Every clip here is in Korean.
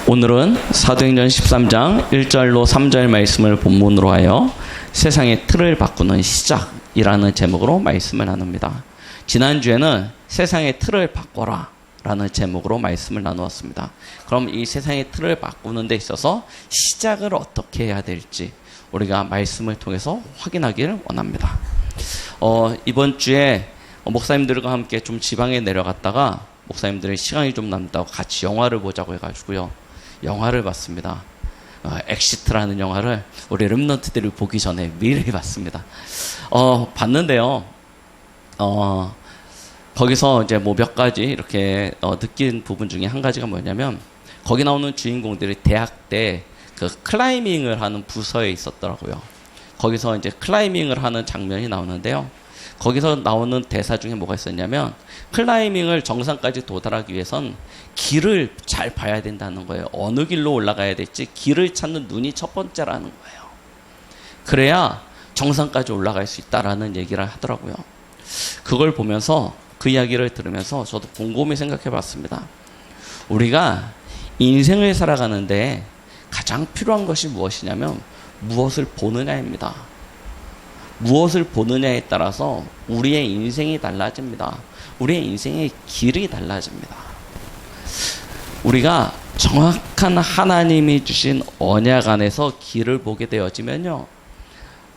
오늘은 사도행전 13장 1절로 3절 말씀을 본문으로 하여 세상의 틀을 바꾸는 시작이라는 제목으로 말씀을 나눕니다. 지난주에는 세상의 틀을 바꿔라 라는 제목으로 말씀을 나누었습니다. 그럼 이 세상의 틀을 바꾸는 데 있어서 시작을 어떻게 해야 될지 우리가 말씀을 통해서 확인하기를 원합니다. 이번 주에 목사님들과 함께 좀 지방에 내려갔다가 목사님들의 시간이 좀 남다고 같이 영화를 보자고 해가지고요. 영화를 봤습니다. 엑시트라는 영화를 우리 렘넌트들이 보기 전에 미리 봤습니다. 봤는데요. 거기서 이제 뭐 몇 가지 이렇게 느낀 부분 중에 한 가지가 뭐냐면 거기 나오는 주인공들이 대학 때 그 클라이밍을 하는 부서에 있었더라고요. 거기서 이제 클라이밍을 하는 장면이 나오는데요. 거기서 나오는 대사 중에 뭐가 있었냐면 클라이밍을 정상까지 도달하기 위해선 길을 잘 봐야 된다는 거예요. 어느 길로 올라가야 될지 길을 찾는 눈이 첫 번째라는 거예요. 그래야 정상까지 올라갈 수 있다라는 얘기를 하더라고요. 그걸 보면서 그 이야기를 들으면서 저도 곰곰이 생각해 봤습니다. 우리가 인생을 살아가는데 가장 필요한 것이 무엇이냐면 무엇을 보느냐입니다. 무엇을 보느냐에 따라서 우리의 인생이 달라집니다. 우리의 인생의 길이 달라집니다. 우리가 정확한 하나님이 주신 언약 안에서 길을 보게 되어지면요.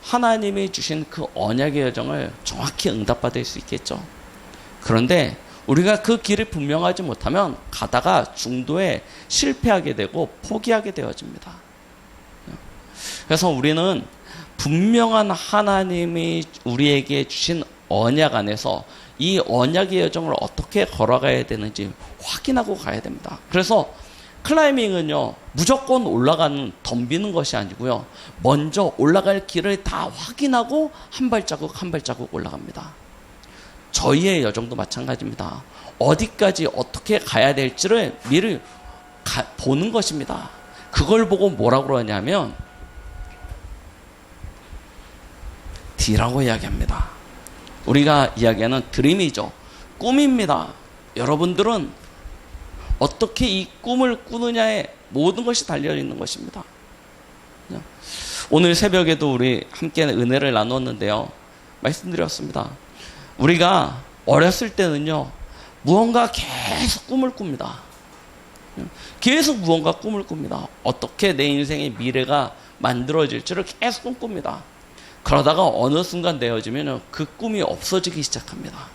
하나님이 주신 그 언약의 여정을 정확히 응답받을 수 있겠죠. 그런데 우리가 그 길이 분명하지 못하면 가다가 중도에 실패하게 되고 포기하게 되어집니다. 그래서 우리는 분명한 하나님이 우리에게 주신 언약 안에서 이 언약의 여정을 어떻게 걸어가야 되는지 확인하고 가야 됩니다. 그래서 클라이밍은요, 무조건 올라가는, 덤비는 것이 아니고요. 먼저 올라갈 길을 다 확인하고 한 발자국 한 발자국 올라갑니다. 저희의 여정도 마찬가지입니다. 어디까지 어떻게 가야 될지를 미리 보는 것입니다. 그걸 보고 뭐라고 그러냐면 D라고 이야기합니다. 우리가 이야기하는 드림이죠. 꿈입니다. 여러분들은 어떻게 이 꿈을 꾸느냐에 모든 것이 달려있는 것입니다. 오늘 새벽에도 우리 함께 은혜를 나눴는데요. 말씀드렸습니다. 우리가 어렸을 때는요. 무언가 계속 꿈을 꿉니다. 계속 무언가 꿈을 꿉니다. 어떻게 내 인생의 미래가 만들어질지를 계속 꿈꿉니다. 그러다가 어느 순간 되어지면 그 꿈이 없어지기 시작합니다.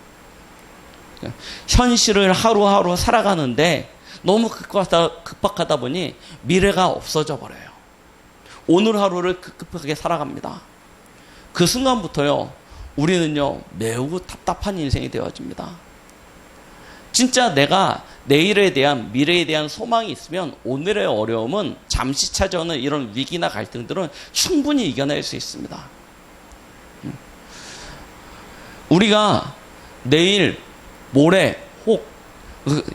현실을 하루하루 살아가는데 너무 급박하다 보니 미래가 없어져 버려요. 오늘 하루를 급하게 살아갑니다. 그 순간부터요, 우리는요, 매우 답답한 인생이 되어집니다. 진짜 내가 내일에 대한, 미래에 대한 소망이 있으면 오늘의 어려움은 잠시 찾아오는 이런 위기나 갈등들은 충분히 이겨낼 수 있습니다. 우리가 내일, 모레, 혹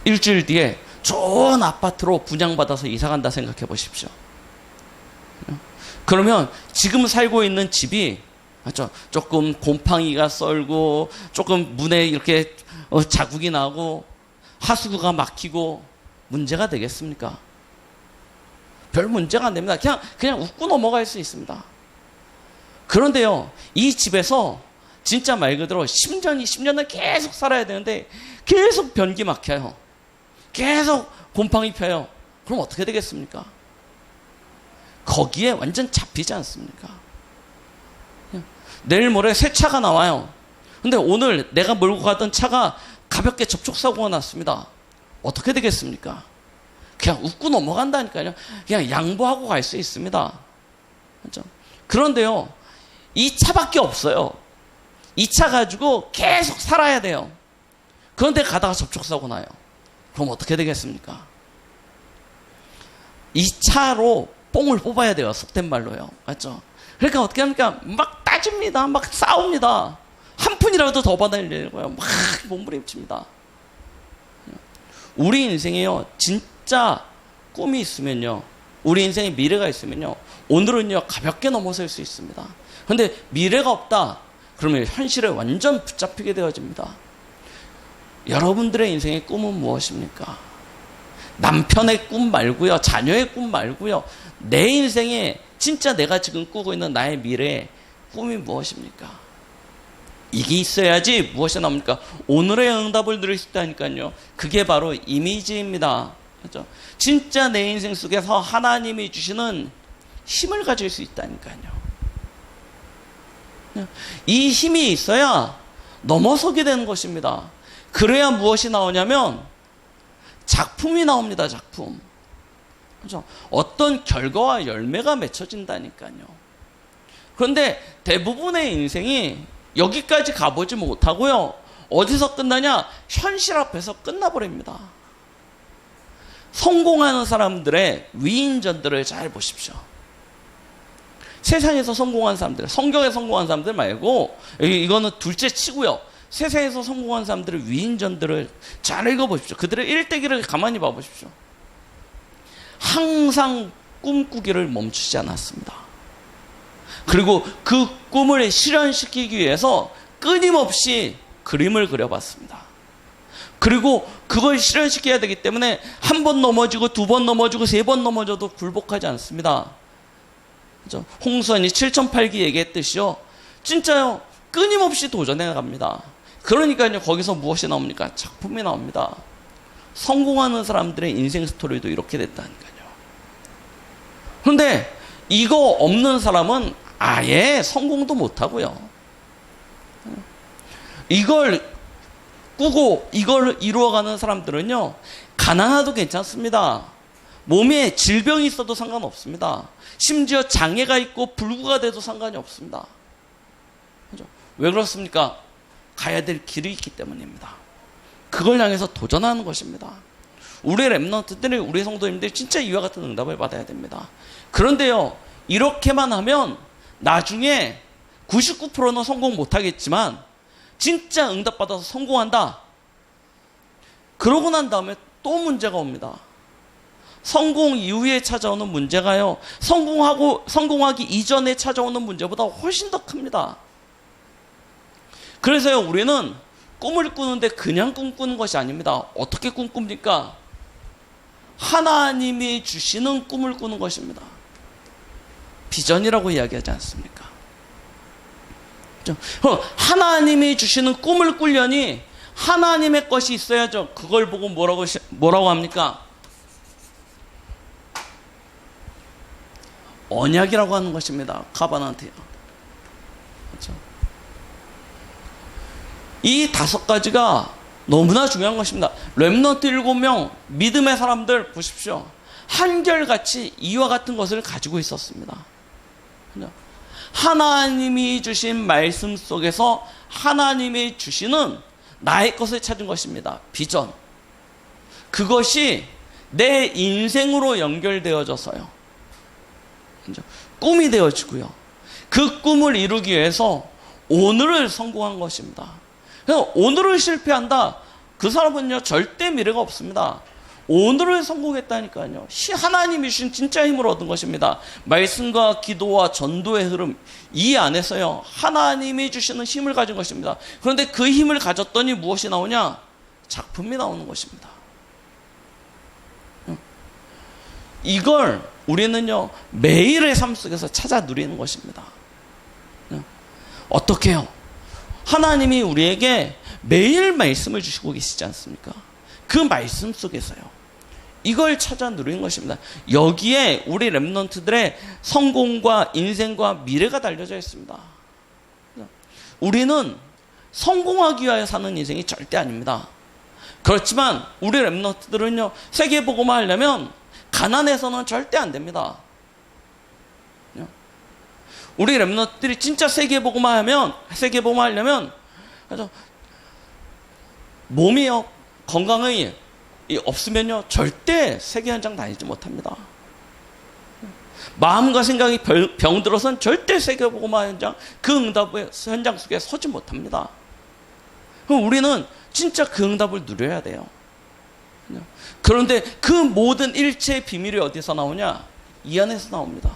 일주일 뒤에 좋은 아파트로 분양받아서 이사간다 생각해 보십시오. 그러면 지금 살고 있는 집이 조금 곰팡이가 썰고 조금 문에 이렇게 자국이 나고 하수구가 막히고 문제가 되겠습니까? 별 문제가 안 됩니다. 그냥 웃고 넘어갈 수 있습니다. 그런데요, 이 집에서 진짜 말 그대로 10년, 20년을 계속 살아야 되는데 계속 변기 막혀요. 계속 곰팡이 펴요. 그럼 어떻게 되겠습니까? 거기에 완전 잡히지 않습니까? 내일 모레 새 차가 나와요. 근데 오늘 내가 몰고 가던 차가 가볍게 접촉사고가 났습니다. 어떻게 되겠습니까? 그냥 웃고 넘어간다니까요. 그냥 양보하고 갈 수 있습니다. 그렇죠? 그런데요, 이 차밖에 없어요. 이 차 가지고 계속 살아야 돼요. 그런데 가다가 접촉사고 나요. 그럼 어떻게 되겠습니까? 이 차로 뽕을 뽑아야 돼요. 속된 말로요. 맞죠? 그러니까 어떻게 합니까? 막 따집니다. 막 싸웁니다. 한 푼이라도 더 받아내려고요. 막 몸부림칩니다. 우리 인생에요, 진짜 꿈이 있으면요, 우리 인생에 미래가 있으면요, 오늘은요 가볍게 넘어설 수 있습니다. 그런데 미래가 없다 그러면 현실에 완전 붙잡히게 되어집니다. 여러분들의 인생의 꿈은 무엇입니까? 남편의 꿈 말고요, 자녀의 꿈 말고요, 내 인생에 진짜 내가 지금 꾸고 있는 나의 미래의 꿈이 무엇입니까? 이게 있어야지 무엇이 나옵니까? 오늘의 응답을 누릴 수 있다니까요. 그게 바로 이미지입니다. 그렇죠? 진짜 내 인생 속에서 하나님이 주시는 힘을 가질 수 있다니까요. 이 힘이 있어야 넘어서게 되는 것입니다. 그래야 무엇이 나오냐면 작품이 나옵니다. 작품. 그렇죠? 어떤 결과와 열매가 맺혀진다니까요. 그런데 대부분의 인생이 여기까지 가보지 못하고요, 어디서 끝나냐? 현실 앞에서 끝나버립니다. 성공하는 사람들의 위인전들을 잘 보십시오. 세상에서 성공한 사람들, 성경에 성공한 사람들 말고, 이거는 둘째 치고요, 세상에서 성공한 사람들의 위인전들을 잘 읽어보십시오. 그들의 일대기를 가만히 봐보십시오. 항상 꿈꾸기를 멈추지 않았습니다. 그리고 그 꿈을 실현시키기 위해서 끊임없이 그림을 그려봤습니다. 그리고 그걸 실현시켜야 되기 때문에 한 번 넘어지고 두 번 넘어지고 세 번 넘어져도 굴복하지 않습니다. 그렇죠? 홍수환이 7,008기 얘기했듯이요, 진짜요, 끊임없이 도전해 갑니다. 그러니까요, 거기서 무엇이 나옵니까? 작품이 나옵니다. 성공하는 사람들의 인생 스토리도 이렇게 됐다니까요. 그런데 이거 없는 사람은 아예 성공도 못하고요, 이걸 꾸고 이걸 이루어가는 사람들은요, 가난해도 괜찮습니다. 몸에 질병이 있어도 상관없습니다. 심지어 장애가 있고 불구가 돼도 상관이 없습니다. 그렇죠? 왜 그렇습니까? 가야 될 길이 있기 때문입니다. 그걸 향해서 도전하는 것입니다. 우리 렘넌트들이, 우리 성도님들이 진짜 이와 같은 응답을 받아야 됩니다. 그런데요, 이렇게만 하면 나중에 99%는 성공 못하겠지만 진짜 응답받아서 성공한다, 그러고 난 다음에 또 문제가 옵니다. 성공 이후에 찾아오는 문제가요, 성공하기 이전에 찾아오는 문제보다 훨씬 더 큽니다. 그래서요, 우리는 꿈을 꾸는데 그냥 꿈꾸는 것이 아닙니다. 어떻게 꿈꿉니까? 하나님이 주시는 꿈을 꾸는 것입니다. 비전이라고 이야기하지 않습니까? 하나님이 주시는 꿈을 꾸려니 하나님의 것이 있어야죠. 그걸 보고 뭐라고 합니까? 언약이라고 하는 것입니다. 카바나트요. 그렇죠? 이 5가지가 너무나 중요한 것입니다. 렘넌트 7명 믿음의 사람들 보십시오. 한결같이 이와 같은 것을 가지고 있었습니다. 하나님이 주신 말씀 속에서 하나님이 주시는 나의 것을 찾은 것입니다. 비전. 그것이 내 인생으로 연결되어져서요, 꿈이 되어지고요, 그 꿈을 이루기 위해서 오늘을 성공한 것입니다. 그래서 오늘을 실패한다, 그 사람은요 절대 미래가 없습니다. 오늘을 성공했다니까요. 하나님이 주신 진짜 힘을 얻은 것입니다. 말씀과 기도와 전도의 흐름, 이 안에서요 하나님이 주시는 힘을 가진 것입니다. 그런데 그 힘을 가졌더니 무엇이 나오냐? 작품이 나오는 것입니다. 이걸 우리는요 매일의 삶 속에서 찾아 누리는 것입니다. 어떻게 해요? 하나님이 우리에게 매일 말씀을 주시고 계시지 않습니까? 그 말씀 속에서요 이걸 찾아 누리는 것입니다. 여기에 우리 렘넌트들의 성공과 인생과 미래가 달려져 있습니다. 우리는 성공하기 위하여 사는 인생이 절대 아닙니다. 그렇지만 우리 렘넌트들은요 세계복음화 하려면 가난해서는 절대 안 됩니다. 우리 렘넌트들이 진짜 세계복음화 하려면 몸이요 건강이 없으면요 절대 세계 현장 다니지 못합니다. 마음과 생각이 병들어서는 절대 세계복음화 현장, 그 응답의 현장 속에 서지 못합니다. 그럼 우리는 진짜 그 응답을 누려야 돼요. 그런데 그 모든 일체의 비밀이 어디서 나오냐? 이 안에서 나옵니다.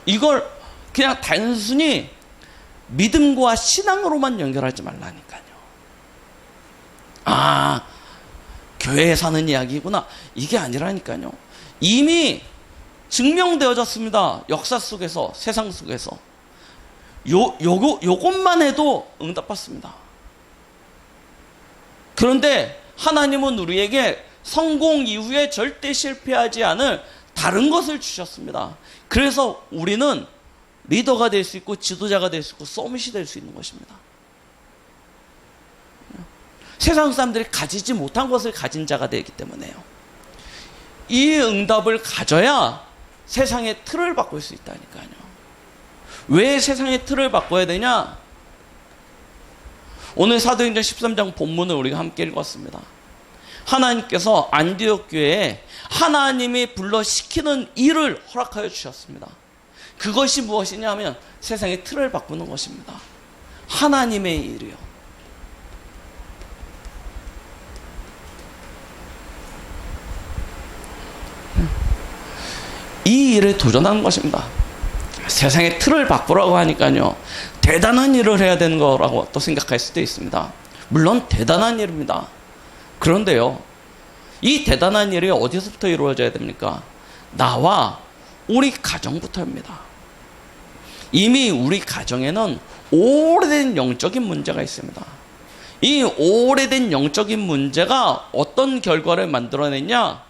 이걸 그냥 단순히 믿음과 신앙으로만 연결하지 말라니까요. 교회에 사는 이야기구나. 이게 아니라니까요. 이미 증명되어졌습니다. 역사 속에서, 세상 속에서. 요것만 해도 응답받습니다. 그런데 하나님은 우리에게 성공 이후에 절대 실패하지 않을 다른 것을 주셨습니다. 그래서 우리는 리더가 될 수 있고 지도자가 될 수 있고 서밋이 될 수 있는 것입니다. 세상 사람들이 가지지 못한 것을 가진 자가 되기 때문에요. 이 응답을 가져야 세상의 틀을 바꿀 수 있다니까요. 왜 세상의 틀을 바꿔야 되냐? 오늘 사도행전 13장 본문을 우리가 함께 읽었습니다. 하나님께서 안디옥 교회에 하나님이 불러 시키는 일을 허락하여 주셨습니다. 그것이 무엇이냐 하면 세상의 틀을 바꾸는 것입니다. 하나님의 일이요. 이 일에 도전하는 것입니다. 세상의 틀을 바꾸라고 하니까요, 대단한 일을 해야 되는 거라고 또 생각할 수도 있습니다. 물론 대단한 일입니다. 그런데요, 이 대단한 일이 어디서부터 이루어져야 됩니까? 나와 우리 가정부터입니다. 이미 우리 가정에는 오래된 영적인 문제가 있습니다. 이 오래된 영적인 문제가 어떤 결과를 만들어냈냐?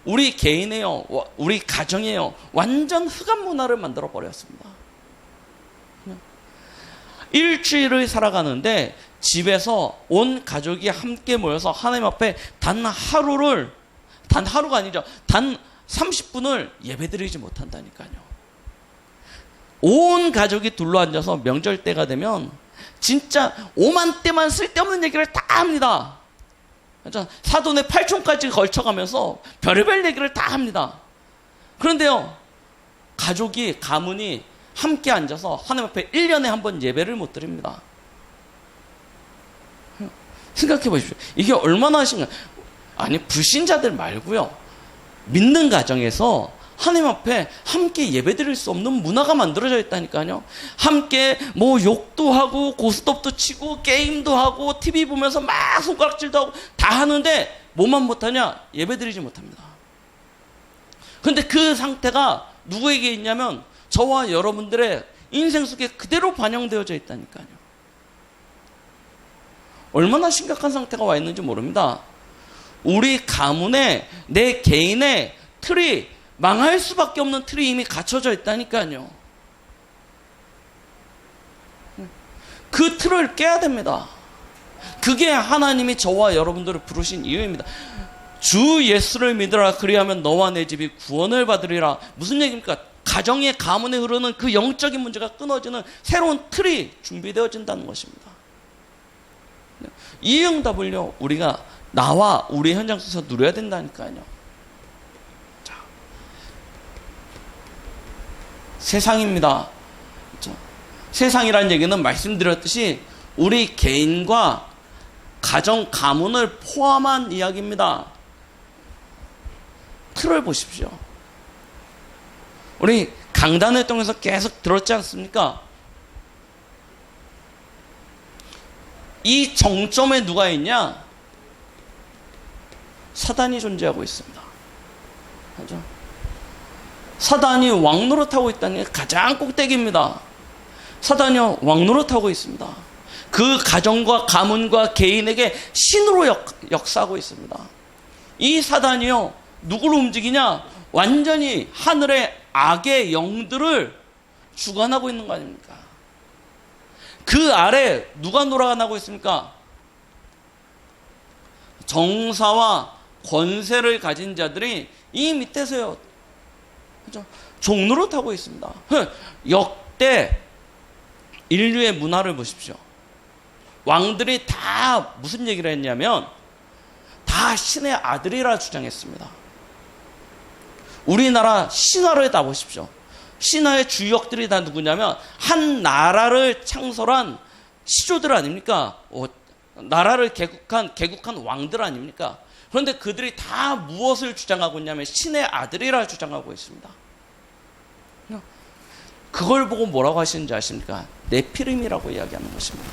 우리 개인에요, 우리 가정에요, 완전 흑암 문화를 만들어 버렸습니다. 일주일을 살아가는데 집에서 온 가족이 함께 모여서 하나님 앞에 단 하루가 아니죠, 단 30분을 예배드리지 못한다니까요. 온 가족이 둘러앉아서 명절 때가 되면 진짜 오만때만 쓸데없는 얘기를 다 합니다. 사돈의 8촌까지 걸쳐가면서 별의별 얘기를 다 합니다. 그런데요, 가문이 함께 앉아서 하나님 앞에 1년에 한 번 예배를 못 드립니다. 생각해 보십시오. 이게 얼마나 하신가. 아니, 불신자들 말고요, 믿는 가정에서 하나님 앞에 함께 예배드릴 수 없는 문화가 만들어져 있다니까요. 함께 뭐 욕도 하고 고스톱도 치고 게임도 하고 TV 보면서 막 손가락질도 하고 다 하는데 뭐만 못하냐? 예배드리지 못합니다. 그런데 그 상태가 누구에게 있냐면 저와 여러분들의 인생 속에 그대로 반영되어져 있다니까요. 얼마나 심각한 상태가 와 있는지 모릅니다. 우리 가문에 내 개인의 틀이 망할 수밖에 없는 틀이 이미 갖춰져 있다니까요. 그 틀을 깨야 됩니다. 그게 하나님이 저와 여러분들을 부르신 이유입니다. 주 예수를 믿으라, 그리하면 너와 내 집이 구원을 받으리라. 무슨 얘기입니까? 가문에 흐르는 그 영적인 문제가 끊어지는 새로운 틀이 준비되어진다는 것입니다. 이 응답을요, 우리가 나와 우리 현장 속에서 누려야 된다니까요. 세상입니다. 그렇죠? 세상이라는 얘기는 말씀드렸듯이 우리 개인과 가문을 포함한 이야기입니다. 틀을 보십시오. 우리 강단을 통해서 계속 들었지 않습니까? 이 정점에 누가 있냐? 사단이 존재하고 있습니다. 그렇죠? 사단이 왕노릇하고 있다는 게 가장 꼭대기입니다. 사단이 왕노릇하고 있습니다. 그 가정과 가문과 개인에게 신으로 역사하고 있습니다. 이 사단이요, 누구를 움직이냐? 완전히 하늘의 악의 영들을 주관하고 있는 거 아닙니까? 그 아래 누가 놀아나고 있습니까? 정사와 권세를 가진 자들이 이 밑에서요, 그렇죠? 종노릇하고 있습니다. 역대 인류의 문화를 보십시오. 왕들이 다 무슨 얘기를 했냐면 다 신의 아들이라 주장했습니다. 우리나라 신화를 다 보십시오. 신화의 주역들이 다 누구냐면 한 나라를 창설한 시조들 아닙니까? 나라를 개국한 왕들 아닙니까? 그런데 그들이 다 무엇을 주장하고 있냐면 신의 아들이라 주장하고 있습니다. 그걸 보고 뭐라고 하시는지 아십니까? 네피림이라고 이야기하는 것입니다.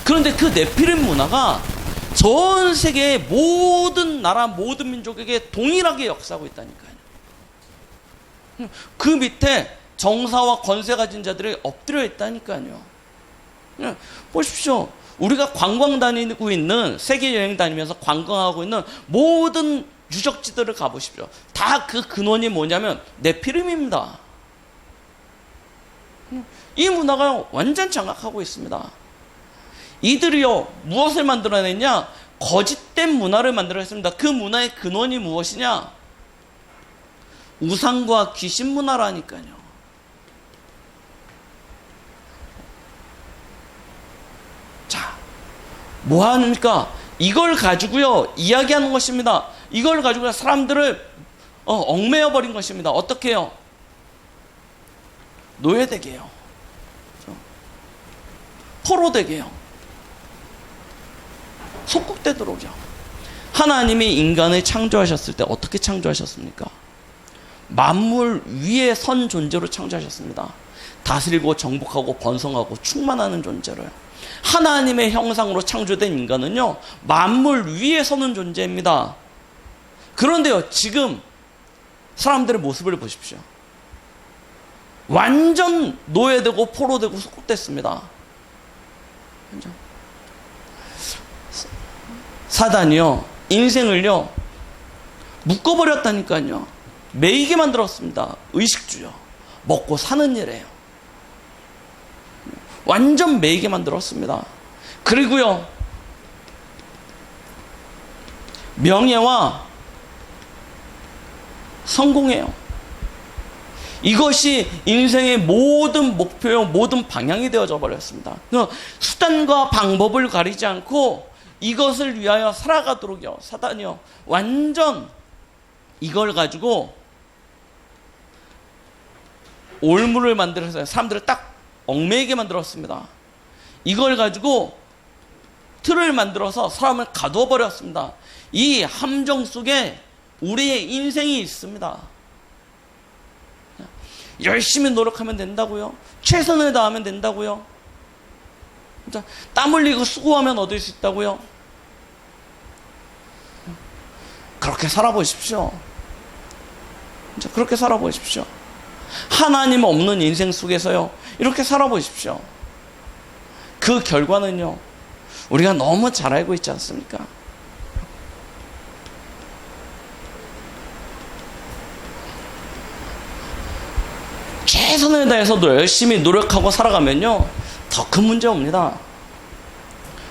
그런데 그 네피림 문화가 전 세계의 모든 나라, 모든 민족에게 동일하게 역사하고 있다니까요. 그 밑에 정사와 권세 가진 자들이 엎드려 있다니까요. 보십시오. 우리가 관광 다니고 있는, 세계 여행 다니면서 관광하고 있는 모든 유적지들을 가보십시오. 다 그 근원이 뭐냐면 네피림입니다. 이 문화가 완전 장악하고 있습니다. 이들이요, 무엇을 만들어냈냐? 거짓된 문화를 만들어냈습니다. 그 문화의 근원이 무엇이냐? 우상과 귀신 문화라니까요. 자, 뭐 합니까? 이걸 가지고요, 이야기하는 것입니다. 이걸 가지고 사람들을 얽매여 버린 것입니다. 어떻게 해요? 노예되게 해요. 포로되게 해요. 속국되도록요. 하나님이 인간을 창조하셨을 때 어떻게 창조하셨습니까? 만물 위에 선 존재로 창조하셨습니다. 다스리고 정복하고 번성하고 충만하는 존재로요. 하나님의 형상으로 창조된 인간은요, 만물 위에 서는 존재입니다. 그런데요, 지금 사람들의 모습을 보십시오. 완전 노예되고 포로되고 속국됐습니다. 사단이요, 인생을요, 묶어버렸다니까요. 매이게 만들었습니다. 의식주요. 먹고 사는 일이에요. 완전 매이게 만들었습니다. 그리고요, 명예와 성공이에요. 이것이 인생의 모든 목표요, 모든 방향이 되어져 버렸습니다. 수단과 방법을 가리지 않고 이것을 위하여 살아가도록요, 사단이요, 완전 이걸 가지고 올무를 만들어서 사람들을 딱 얽매이게 만들었습니다. 이걸 가지고 틀을 만들어서 사람을 가두어 버렸습니다. 이 함정 속에 우리의 인생이 있습니다. 열심히 노력하면 된다고요? 최선을 다하면 된다고요? 땀 흘리고 수고하면 얻을 수 있다고요? 그렇게 살아보십시오. 그렇게 살아보십시오. 하나님 없는 인생 속에서요, 이렇게 살아보십시오. 그 결과는요, 우리가 너무 잘 알고 있지 않습니까? 최선을 다해서 열심히 노력하고 살아가면요, 더 큰 문제 옵니다.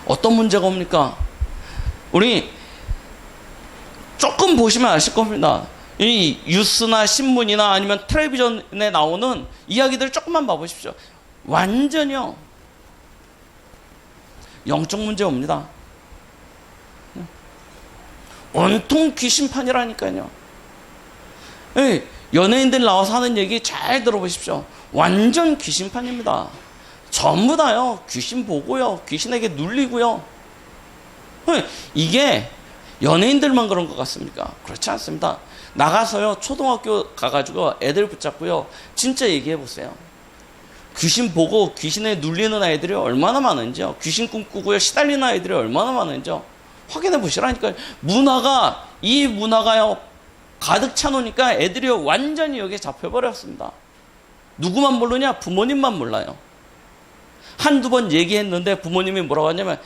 어떤 문제가 옵니까? 우리 조금 보시면 아실 겁니다. 이 뉴스나 신문이나 아니면 텔레비전에 나오는 이야기들을 조금만 봐보십시오. 완전히요, 영적 문제 옵니다. 온통 귀신판이라니까요. 연예인들 나와서 하는 얘기 잘 들어보십시오. 완전 귀신판입니다. 전부 다요, 귀신 보고요, 귀신에게 눌리고요. 이게 연예인들만 그런 것 같습니까? 그렇지 않습니다. 나가서요, 초등학교 가가지고 애들 붙잡고요, 진짜 얘기해 보세요. 귀신 보고 귀신에 눌리는 아이들이 얼마나 많은지요. 귀신 꿈꾸고요, 시달리는 아이들이 얼마나 많은지요. 확인해 보시라니까요. 이 문화가요, 가득 차놓으니까 애들이 완전히 여기에 잡혀버렸습니다. 누구만 모르냐? 부모님만 몰라요. 한두 번 얘기했는데 부모님이 뭐라고 하냐면,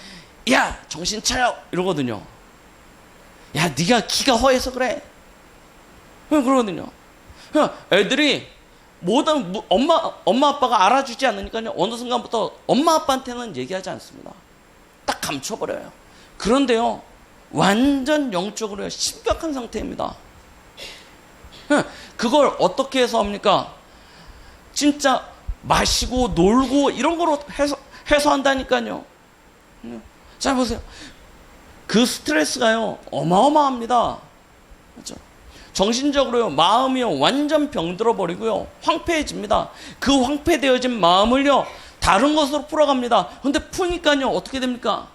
야, 정신 차려! 이러거든요. 야, 네가 키가 허해서 그래. 그러거든요. 애들이 모든 엄마 아빠가 알아주지 않으니까요, 어느 순간부터 엄마 아빠한테는 얘기하지 않습니다. 딱 감춰버려요. 그런데요, 완전 영적으로 심각한 상태입니다. 그걸 어떻게 해서 합니까? 진짜 마시고 놀고 이런 거로 해소한다니까요. 자, 보세요. 그 스트레스가요, 어마어마합니다. 그렇죠? 정신적으로요, 마음이요, 완전 병들어 버리고요, 황폐해집니다. 그 황폐되어진 마음을요, 다른 것으로 풀어갑니다. 근데 푸니까요, 어떻게 됩니까?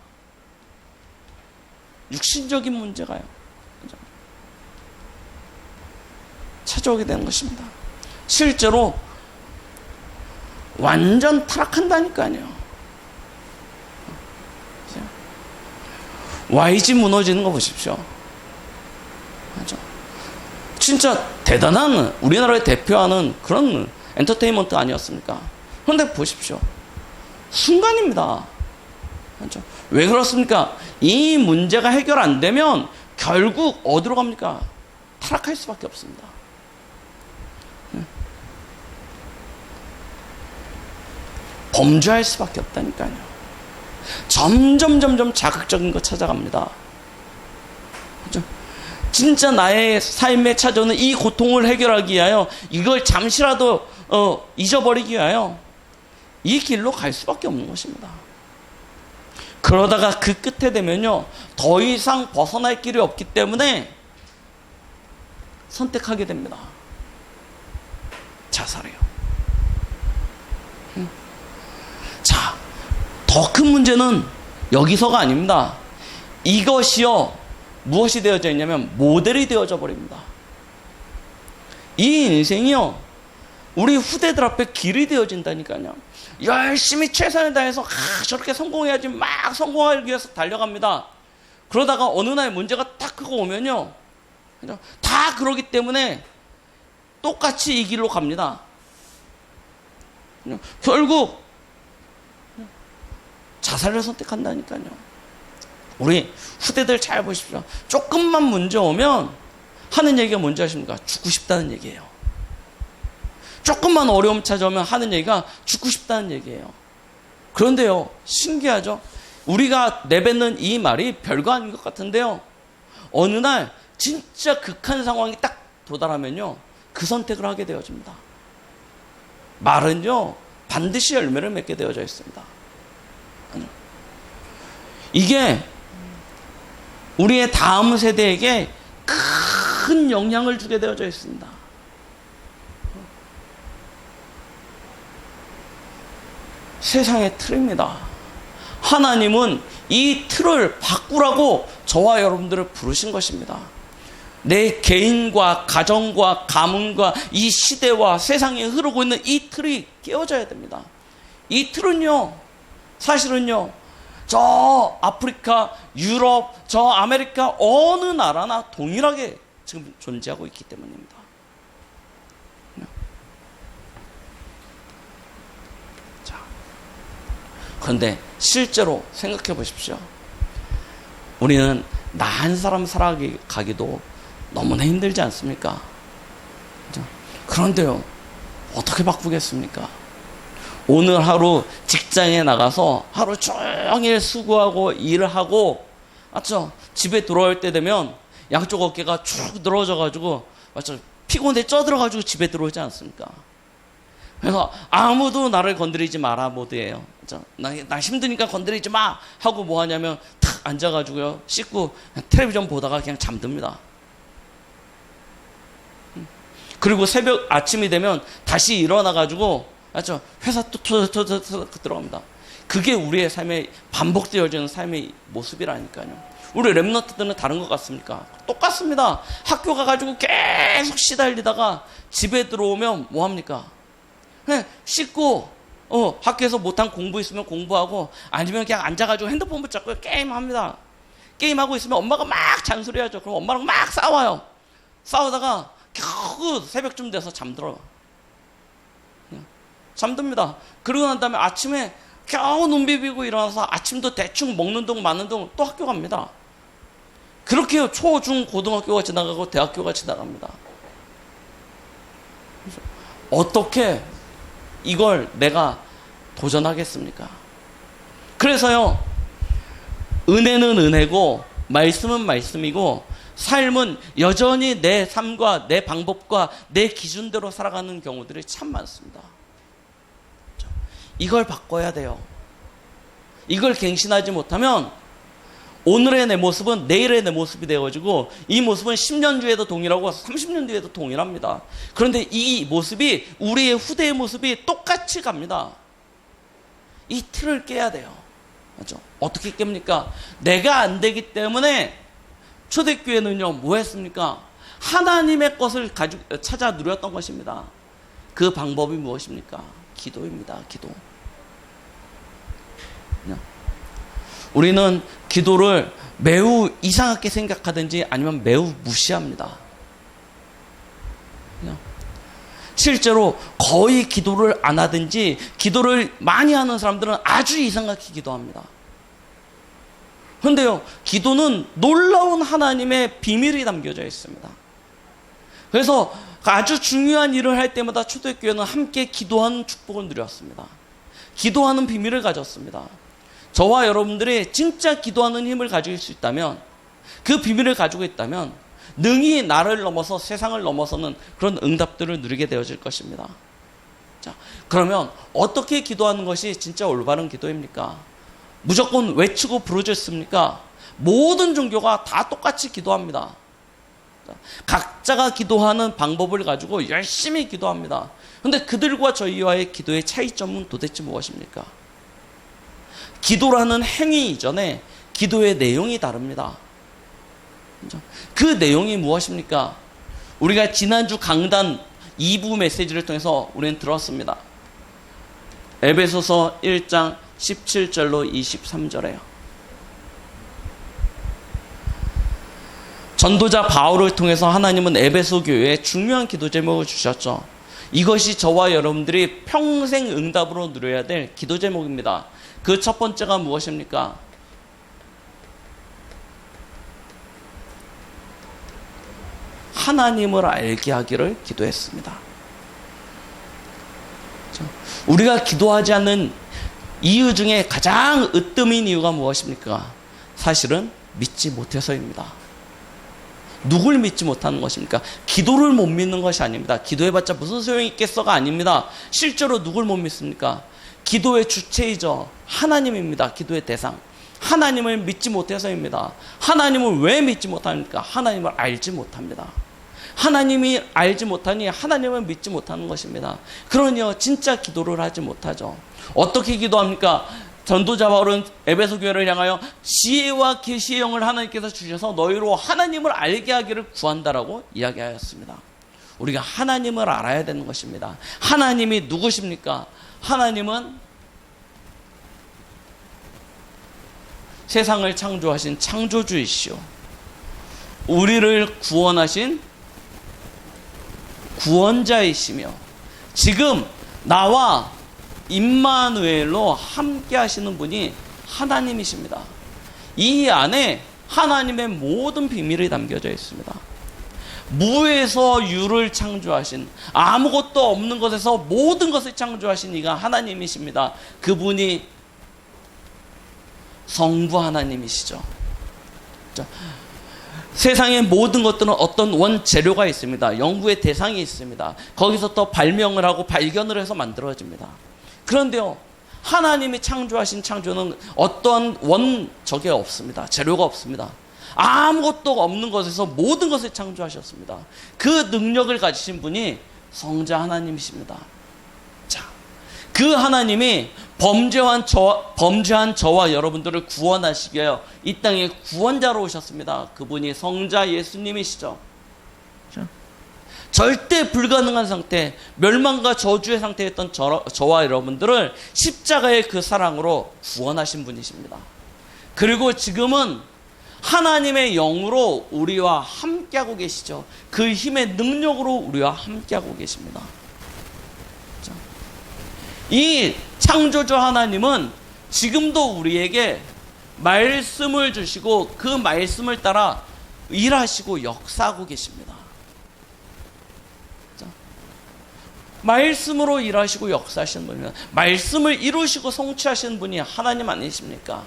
육신적인 문제가요, 그렇죠? 찾아오게 되는 것입니다. 실제로 완전 타락한다니까요. YG 무너지는 거 보십시오. 맞죠? 진짜 대단한 우리나라를 대표하는 그런 엔터테인먼트 아니었습니까? 그런데 보십시오. 순간입니다. 맞죠? 왜 그렇습니까? 이 문제가 해결 안 되면 결국 어디로 갑니까? 타락할 수밖에 없습니다. 범죄할 수밖에 없다니까요. 점점 자극적인 거 찾아갑니다. 그렇죠? 진짜 나의 삶에 찾아오는 이 고통을 해결하기 위하여 이걸 잠시라도 잊어버리기 위하여 이 길로 갈 수밖에 없는 것입니다. 그러다가 그 끝에 되면요, 더 이상 벗어날 길이 없기 때문에 선택하게 됩니다. 자살해요. 자, 더 큰 문제는 여기서가 아닙니다. 이것이요, 무엇이 되어져 있냐면 모델이 되어져 버립니다. 이 인생이요, 우리 후대들 앞에 길이 되어진다니까요. 열심히 최선을 다해서 저렇게 성공해야지 막 성공하기 위해서 달려갑니다. 그러다가 어느 날 문제가 딱 크고 오면요, 다 그러기 때문에 똑같이 이 길로 갑니다. 결국 자살을 선택한다니까요. 우리 후대들 잘 보십시오. 조금만 문제 오면 하는 얘기가 뭔지 아십니까? 죽고 싶다는 얘기예요. 조금만 어려움 찾아오면 하는 얘기가 죽고 싶다는 얘기예요. 그런데요, 신기하죠? 우리가 내뱉는 이 말이 별거 아닌 것 같은데요, 어느 날 진짜 극한 상황이 딱 도달하면요, 그 선택을 하게 되어집니다. 말은요, 반드시 열매를 맺게 되어져 있습니다. 이게 우리의 다음 세대에게 큰 영향을 주게 되어져 있습니다. 세상의 틀입니다. 하나님은 이 틀을 바꾸라고 저와 여러분들을 부르신 것입니다. 내 개인과 가정과 가문과 이 시대와 세상에 흐르고 있는 이 틀이 깨어져야 됩니다. 이 틀은요, 사실은요, 저 아프리카, 유럽, 저 아메리카 어느 나라나 동일하게 지금 존재하고 있기 때문입니다. 자, 그런데 실제로 생각해 보십시오. 우리는 나 한 사람 살아가기도 너무나 힘들지 않습니까? 그런데요, 어떻게 바꾸겠습니까? 오늘 하루 직장에 나가서 하루 종일 수고하고 일을 하고, 맞죠? 집에 돌아올 때 되면 양쪽 어깨가 쭉 늘어져가지고, 맞죠? 피곤해 쪄들어가지고 집에 들어오지 않습니까? 그래서 아무도 나를 건드리지 마라 모드예요. 맞죠? 나 힘드니까 건드리지 마! 하고 뭐 하냐면 탁 앉아가지고요, 씻고 텔레비전 보다가 그냥 잠듭니다. 그리고 새벽 아침이 되면 다시 일어나가지고, 맞죠? 회사 또 들어갑니다. 그게 우리의 삶에 반복되어지는 삶의 모습이라니까요. 우리 랩런트들은 다른 것 같습니까? 똑같습니다. 학교 가가지고 계속 시달리다가 집에 들어오면 뭐합니까? 그냥 씻고, 학교에서 못한 공부 있으면 공부하고, 아니면 그냥 앉아가지고 핸드폰 붙잡고 게임합니다. 게임하고 있으면 엄마가 막 잔소리하죠. 그럼 엄마랑 막 싸워요. 싸우다가 겨우 새벽쯤 돼서 잠들어요. 잠듭니다. 그러고 난 다음에 아침에 겨우 눈 비비고 일어나서 아침도 대충 먹는 동 마는 동 또 학교 갑니다. 그렇게 초, 중, 고등학교가 지나가고 대학교가 지나갑니다. 어떻게 이걸 내가 도전하겠습니까? 그래서요, 은혜는 은혜고 말씀은 말씀이고 삶은 여전히 내 삶과 내 방법과 내 기준대로 살아가는 경우들이 참 많습니다. 이걸 바꿔야 돼요. 이걸 갱신하지 못하면 오늘의 내 모습은 내일의 내 모습이 되어지고, 이 모습은 10년 뒤에도 동일하고 30년 뒤에도 동일합니다. 그런데 이 모습이, 우리의 후대의 모습이 똑같이 갑니다. 이 틀을 깨야 돼요. 맞죠? 어떻게 깹니까? 내가 안 되기 때문에 초대교회는요, 뭐 했습니까? 하나님의 것을 찾아 누렸던 것입니다. 그 방법이 무엇입니까? 기도입니다. 기도. 우리는 기도를 매우 이상하게 생각하든지 아니면 매우 무시합니다. 실제로 거의 기도를 안 하든지 기도를 많이 하는 사람들은 아주 이상하게 기도합니다. 그런데요, 기도는 놀라운 하나님의 비밀이 담겨져 있습니다. 그래서 아주 중요한 일을 할 때마다 초대교회는 함께 기도하는 축복을 누렸습니다. 기도하는 비밀을 가졌습니다. 저와 여러분들이 진짜 기도하는 힘을 가질 수 있다면, 그 비밀을 가지고 있다면 능히 나를 넘어서 세상을 넘어서는 그런 응답들을 누리게 되어질 것입니다. 자, 그러면 어떻게 기도하는 것이 진짜 올바른 기도입니까? 무조건 외치고 부르짖습니까? 모든 종교가 다 똑같이 기도합니다. 자, 각자가 기도하는 방법을 가지고 열심히 기도합니다. 그런데 그들과 저희와의 기도의 차이점은 도대체 무엇입니까? 기도라는 행위 이전에 기도의 내용이 다릅니다. 그 내용이 무엇입니까? 우리가 지난주 강단 2부 메시지를 통해서 우리는 들었습니다. 에베소서 1장 17절로 23절에요. 전도자 바울을 통해서 하나님은 에베소 교회에 중요한 기도 제목을 주셨죠. 이것이 저와 여러분들이 평생 응답으로 누려야 될 기도 제목입니다. 그 첫 번째가 무엇입니까? 하나님을 알게 하기를 기도했습니다. 우리가 기도하지 않는 이유 중에 가장 으뜸인 이유가 무엇입니까? 사실은 믿지 못해서입니다. 누굴 믿지 못하는 것입니까? 기도를 못 믿는 것이 아닙니다. 기도해봤자 무슨 소용이 있겠어가 아닙니다. 실제로 누굴 못 믿습니까? 기도의 주체이죠. 하나님입니다. 기도의 대상. 하나님을 믿지 못해서입니다. 하나님을 왜 믿지 못합니까? 하나님을 알지 못합니다. 하나님이 알지 못하니 하나님을 믿지 못하는 것입니다. 그러니요, 진짜 기도를 하지 못하죠. 어떻게 기도합니까? 전도자 바울은 에베소 교회를 향하여 지혜와 계시의 영을 하나님께서 주셔서 너희로 하나님을 알게 하기를 구한다라고 이야기하였습니다. 우리가 하나님을 알아야 되는 것입니다. 하나님이 누구십니까? 하나님은 세상을 창조하신 창조주이시오. 우리를 구원하신 구원자이시며 지금 나와 임마누엘로 함께 하시는 분이 하나님이십니다. 이 안에 하나님의 모든 비밀이 담겨져 있습니다. 무에서 유를 창조하신, 아무것도 없는 것에서 모든 것을 창조하신 이가 하나님이십니다. 그분이 성부 하나님이시죠. 세상의 모든 것들은 어떤 원재료가 있습니다. 연구의 대상이 있습니다. 거기서 또 발명을 하고 발견을 해서 만들어집니다. 그런데요, 하나님이 창조하신 창조는 어떠한 원적이 없습니다. 재료가 없습니다. 아무것도 없는 것에서 모든 것을 창조하셨습니다. 그 능력을 가지신 분이 성자 하나님이십니다. 자, 그 하나님이 범죄한 저와 여러분들을 구원하시기 위하여 이 땅에 구원자로 오셨습니다. 그분이 성자 예수님이시죠. 절대 불가능한 상태, 멸망과 저주의 상태였던 저와 여러분들을 십자가의 그 사랑으로 구원하신 분이십니다. 그리고 지금은 하나님의 영으로 우리와 함께하고 계시죠. 그 힘의 능력으로 우리와 함께하고 계십니다. 이 창조주 하나님은 지금도 우리에게 말씀을 주시고 그 말씀을 따라 일하시고 역사하고 계십니다. 말씀으로 일하시고 역사하시는 분입니다. 말씀을 이루시고 성취하시는 분이 하나님 아니십니까?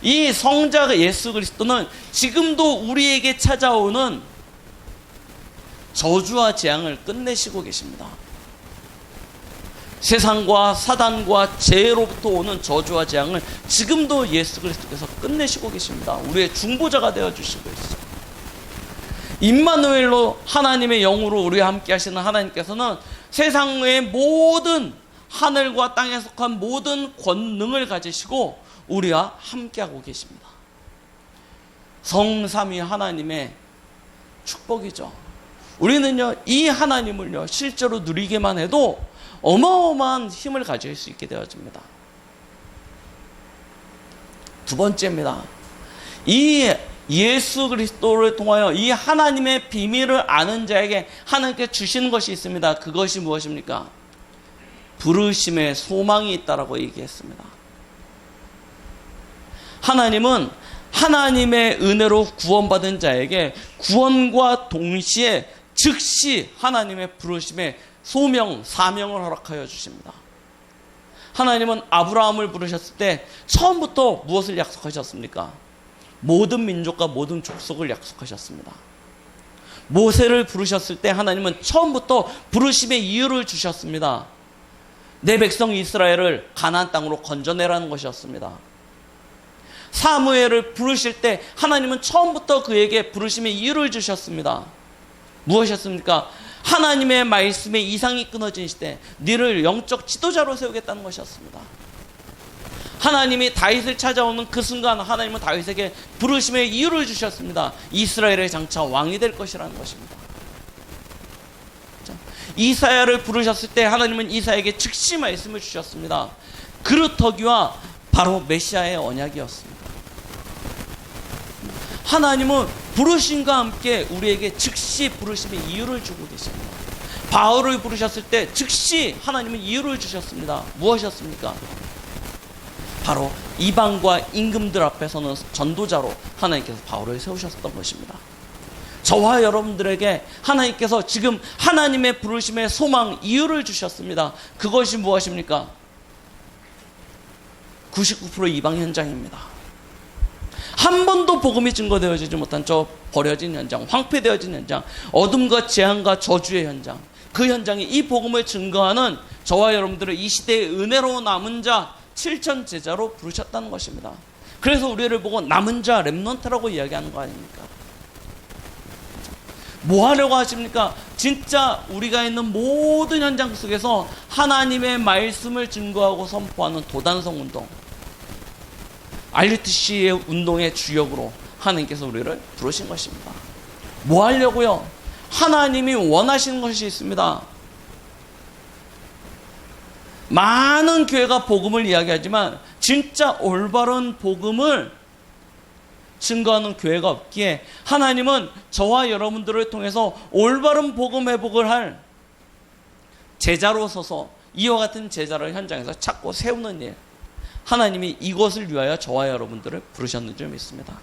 이 성자 예수 그리스도는 지금도 우리에게 찾아오는 저주와 재앙을 끝내시고 계십니다. 세상과 사단과 죄로부터 오는 저주와 재앙을 지금도 예수 그리스도께서 끝내시고 계십니다. 우리의 중보자가 되어주시고 있어요. 임마누엘로 하나님의 영으로 우리와 함께 하시는 하나님께서는 세상의 모든 하늘과 땅에 속한 모든 권능을 가지시고 우리와 함께하고 계십니다. 성삼위 하나님의 축복이죠. 우리는요, 이 하나님을요, 실제로 누리기만 해도 어마어마한 힘을 가질 수 있게 되어집니다. 두 번째입니다. 이 예수 그리스도를 통하여 이 하나님의 비밀을 아는 자에게 하나님께 주시는 것이 있습니다. 그것이 무엇입니까? 부르심의 소망이 있다라고 얘기했습니다. 하나님은 하나님의 은혜로 구원받은 자에게 구원과 동시에 즉시 하나님의 부르심의 소명, 사명을 허락하여 주십니다. 하나님은 아브라함을 부르셨을 때 처음부터 무엇을 약속하셨습니까? 모든 민족과 모든 족속을 약속하셨습니다. 모세를 부르셨을 때 하나님은 처음부터 부르심의 이유를 주셨습니다. 내 백성 이스라엘을 가나안 땅으로 건져내라는 것이었습니다. 사무엘을 부르실 때 하나님은 처음부터 그에게 부르심의 이유를 주셨습니다. 무엇이었습니까? 하나님의 말씀에 이상이 끊어진 시대 너를 영적 지도자로 세우겠다는 것이었습니다. 하나님이 다윗을 찾아오는 그 순간 하나님은 다윗에게 부르심의 이유를 주셨습니다. 이스라엘의 장차 왕이 될 것이라는 것입니다. 이사야를 부르셨을 때 하나님은 이사야에게 즉시 말씀을 주셨습니다. 그루터기와 바로 메시아의 언약이었습니다. 하나님은 부르심과 함께 우리에게 즉시 부르심의 이유를 주고 계십니다. 바울을 부르셨을 때 즉시 하나님은 이유를 주셨습니다. 무엇이었습니까? 바로 이방과 임금들 앞에서는 전도자로 하나님께서 바울을 세우셨던 것입니다. 저와 여러분들에게 하나님께서 지금 하나님의 부르심의 소망, 이유를 주셨습니다. 그것이 무엇입니까? 99% 이방 현장입니다. 한 번도 복음이 증거되어지지 못한 저 버려진 현장, 황폐되어진 현장, 어둠과 재앙과 저주의 현장, 그 현장에 이 복음을 증거하는 저와 여러분들을 이 시대의 은혜로 남은 자 7천 제자로 부르셨다는 것입니다. 그래서 우리를 보고 남은 자 렘넌트라고 이야기하는 거 아닙니까? 뭐 하려고 하십니까? 진짜 우리가 있는 모든 현장 속에서 하나님의 말씀을 증거하고 선포하는 도단성 운동, RUTC의 운동의 주역으로 하나님께서 우리를 부르신 것입니다. 뭐 하려고요? 하나님이 원하시는 것이 있습니다. 많은 교회가 복음을 이야기하지만 진짜 올바른 복음을 증거하는 교회가 없기에 하나님은 저와 여러분들을 통해서 올바른 복음 회복을 할 제자로 서서 이와 같은 제자를 현장에서 찾고 세우는 일, 하나님이 이것을 위하여 저와 여러분들을 부르셨는 줄 믿습니다.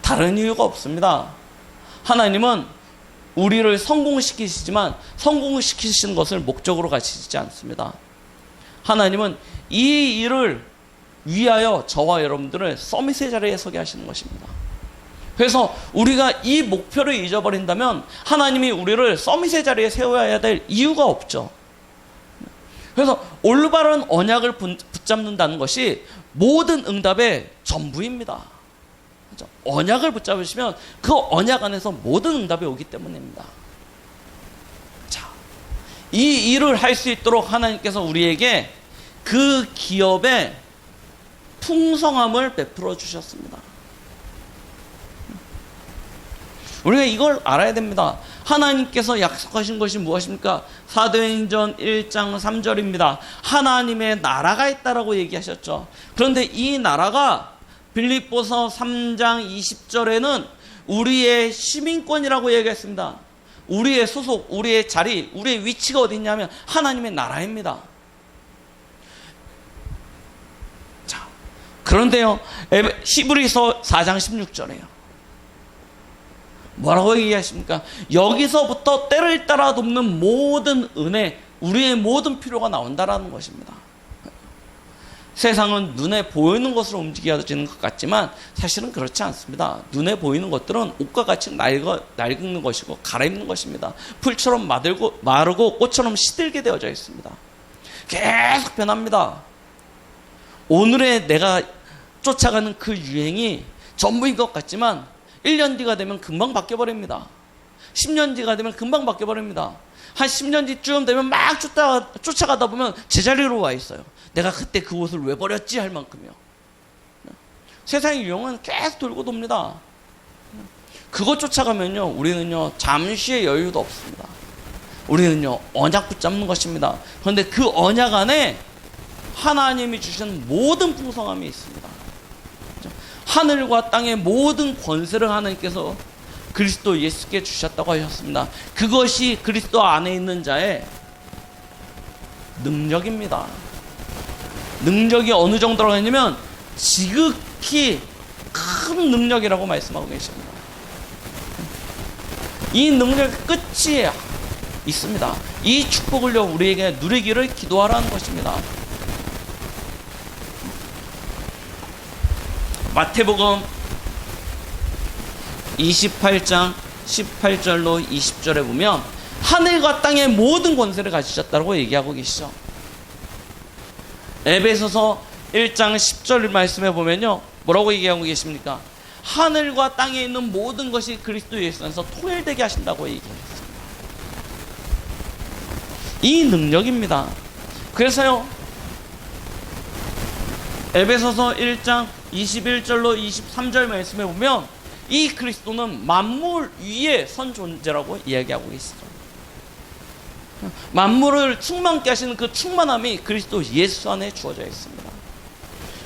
다른 이유가 없습니다. 하나님은 우리를 성공시키시지만 성공시키시는 것을 목적으로 가지지 않습니다. 하나님은 이 일을 위하여 저와 여러분들을 서밋의 자리에 서게 하시는 것입니다. 그래서 우리가 이 목표를 잊어버린다면 하나님이 우리를 서밋의 자리에 세워야 될 이유가 없죠. 그래서 올바른 언약을 붙잡는다는 것이 모든 응답의 전부입니다. 그렇죠? 언약을 붙잡으시면 그 언약 안에서 모든 응답이 오기 때문입니다. 자, 이 일을 할 수 있도록 하나님께서 우리에게 그 기업의 풍성함을 베풀어 주셨습니다. 우리가 이걸 알아야 됩니다. 하나님께서 약속하신 것이 무엇입니까? 사도행전 1장 3절입니다. 하나님의 나라가 있다라고 얘기하셨죠. 그런데 이 나라가 빌립보서 3장 20절에는 우리의 시민권이라고 얘기했습니다. 우리의 소속, 우리의 자리, 우리의 위치가 어디 있냐면 하나님의 나라입니다. 자, 그런데요, 히브리서 4장 16절에요. 뭐라고 얘기하십니까? 여기서부터 때를 따라 돕는 모든 은혜, 우리의 모든 필요가 나온다라는 것입니다. 세상은 눈에 보이는 것으로 움직여지는 것 같지만 사실은 그렇지 않습니다. 눈에 보이는 것들은 옷과 같이 낡은 것이고 갈아입는 것입니다. 풀처럼 마르고 꽃처럼 시들게 되어져 있습니다. 계속 변합니다. 오늘의 내가 쫓아가는 그 유행이 전부인 것 같지만 1년 뒤가 되면 금방 바뀌어버립니다. 10년 뒤가 되면 금방 바뀌어버립니다. 한 10년 뒤쯤 되면 막 쫓아가다 보면 제자리로 와 있어요. 내가 그때 그 옷을 왜 버렸지 할 만큼요. 세상의 유행은 계속 돌고 돕니다. 그거 쫓아가면요, 우리는요 잠시의 여유도 없습니다. 우리는요 언약 붙잡는 것입니다. 그런데 그 언약 안에 하나님이 주신 모든 풍성함이 있습니다. 하늘과 땅의 모든 권세를 하나님께서 그리스도 예수께 주셨다고 하셨습니다. 그것이 그리스도 안에 있는 자의 능력입니다. 능력이 어느 정도라고 했냐면 지극히 큰 능력이라고 말씀하고 계십니다. 이 능력의 끝이 있습니다. 이 축복을요 우리에게 누리기를 기도하라는 것입니다. 마태복음 28장 18절로 20절에 보면 하늘과 땅의 모든 권세를 가지셨다고 얘기하고 계시죠. 에베소서 1장 10절 말씀에 보면요 뭐라고 얘기하고 계십니까? 하늘과 땅에 있는 모든 것이 그리스도 예수 안에서 통일되게 하신다고 얘기했습니다. 이 능력입니다. 그래서요 에베소서 1장 21절로 23절 말씀에 보면 이 그리스도는 만물 위에 선 존재라고 이야기하고 계시죠. 만물을 충만케 하시는 그 충만함이 그리스도 예수 안에 주어져 있습니다.